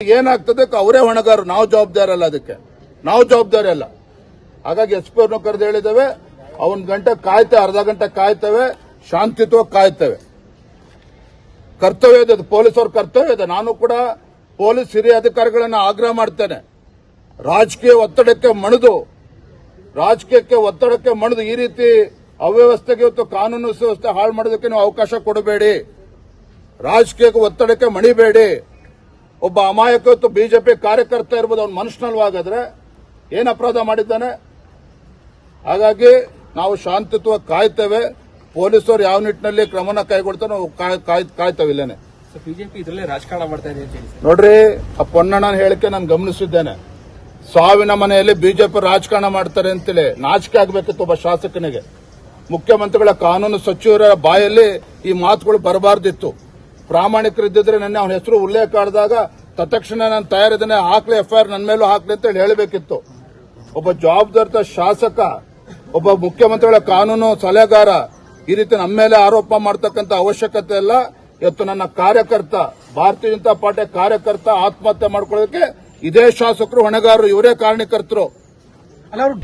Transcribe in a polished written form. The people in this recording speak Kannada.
ಏನಾಗ್ತದೆ ಅವರೇ ಹೊಣೆಗಾರರು, ನಾವು ಜವಾಬ್ದಾರಿ ಅಲ್ಲ, ಅದಕ್ಕೆ ನಾವು ಜವಾಬ್ದಾರಿ ಅಲ್ಲ. ಹಾಗಾಗಿ ಎಸ್ ಪಿ ಅವ್ರನ್ನ ಕರೆದು ಹೇಳಿದ್ದೇವೆ, ಅವನ್ ಗಂಟೆ ಕಾಯ್ತೇವೆ, ಅರ್ಧ ಗಂಟೆ ಕಾಯ್ತೇವೆ, ಶಾಂತಿಯುತವಾಗಿ ಕಾಯ್ತೇವೆ. ಕರ್ತವ್ಯ ಇದೆ, ಪೊಲೀಸವ್ರ ಕರ್ತವ್ಯ ಇದೆ. ನಾನು ಕೂಡ ಪೊಲೀಸ್ ಹಿರಿಯ ಅಧಿಕಾರಿಗಳನ್ನ ಆಗ್ರಹ ಮಾಡ್ತೇನೆ, ರಾಜಕೀಯಕ್ಕೆ ಒತ್ತಡಕ್ಕೆ ಮಣಿದು ಈ ರೀತಿ ಅವ್ಯವಸ್ಥೆಗೆ ಇವತ್ತು ಕಾನೂನು ಸುವ್ಯವಸ್ಥೆ ಹಾಳು ಮಾಡೋದಕ್ಕೆ ನೀವು ಅವಕಾಶ ಕೊಡಬೇಡಿ. ರಾಜಕೀಯಕ್ಕೆ ಒತ್ತಡಕ್ಕೆ ಮಣಿಬೇಡಿ. ಒಬ್ಬ ಅಮಾಯಕ ಇವತ್ತು ಬಿಜೆಪಿ ಕಾರ್ಯಕರ್ತ ಇರ್ಬೋದು, ಅವ್ನ ಮನುಷ್ಯನಲ್ವಾಗಾದ್ರೆ ಏನು ಅಪರಾಧ ಮಾಡಿದ್ದಾನೆ? ಹಾಗಾಗಿ ನಾವು ಶಾಂತಿಯುತವಾಗಿ ಕಾಯ್ತೇವೆ. ಪೊಲೀಸರು ಯಾವ ನಿಟ್ಟಿನಲ್ಲಿ ಕ್ರಮನ ಕೈಗೊಳ್ತಾರೆ ನಾವು ಕಾಯ್ತೇವೆ. ಇಲ್ಲೇನೆ ಬಿಜೆಪಿ ಇದರಲ್ಲೇ ರಾಜಕಾರಣ ಮಾಡ್ತಾ ಇದೆ ಅಂತ ಹೇಳಿ ನೋಡ್ರಿ, ಆ ಪೊನ್ನಣ್ಣನ ಹೇಳಿಕೆ ನಾನು ಗಮನಿಸಿದ್ದೇನೆ. ಸಾವಿನ ಮನೆಯಲ್ಲಿ ಬಿಜೆಪಿ ರಾಜಕಾರಣ ಮಾಡ್ತಾರೆ ಅಂತೇಳಿ ನಾಚಿಕೆ ಆಗಬೇಕಿತ್ತು ಒಬ್ಬ ಶಾಸಕನಿಗೆ. ಮುಖ್ಯಮಂತ್ರಿಗಳ ಕಾನೂನು ಸಚಿವರ ಬಾಯಲ್ಲಿ ಈ ಮಾತುಗಳು ಬರಬಾರ್ದಿತ್ತು. ಪ್ರಾಮಾಣಿಕರಿದ್ದಿದ್ರೆ ನನ್ನ ಅವನ ಹೆಸರು ಉಲ್ಲೇಖ ಮಾಡಿದಾಗ ತತ್ಕ್ಷಣ ನಾನು ತಯಾರಿದ್ದೇನೆ, ಹಾಕ್ಲಿ ಎಫ್ಐಆರ್ ನನ್ನ ಮೇಲೂ ಹಾಕ್ಲಿ ಅಂತ ಹೇಳಬೇಕಿತ್ತು. ಒಬ್ಬ ಜವಾಬ್ದಾರಿತ ಶಾಸಕ, ಒಬ್ಬ ಮುಖ್ಯಮಂತ್ರಿಗಳ ಕಾನೂನು ಸಲಹೆಗಾರ ಈ ರೀತಿ ನಮ್ಮ ಮೇಲೆ ಆರೋಪ ಮಾಡತಕ್ಕಂತ ಅವಶ್ಯಕತೆ ಇಲ್ಲ. ಇವತ್ತು ನನ್ನ ಕಾರ್ಯಕರ್ತ, ಭಾರತೀಯ ಜನತಾ ಪಾರ್ಟಿ ಕಾರ್ಯಕರ್ತ ಆತ್ಮಹತ್ಯೆ ಮಾಡ್ಕೊಳ್ಳೋದಕ್ಕೆ ಇದೇ ಶಾಸಕರು ಹೊಣೆಗಾರರು, ಇವರೇ ಕಾರಣಕರ್ತರು. ಅಲ್ಲ ಅವರು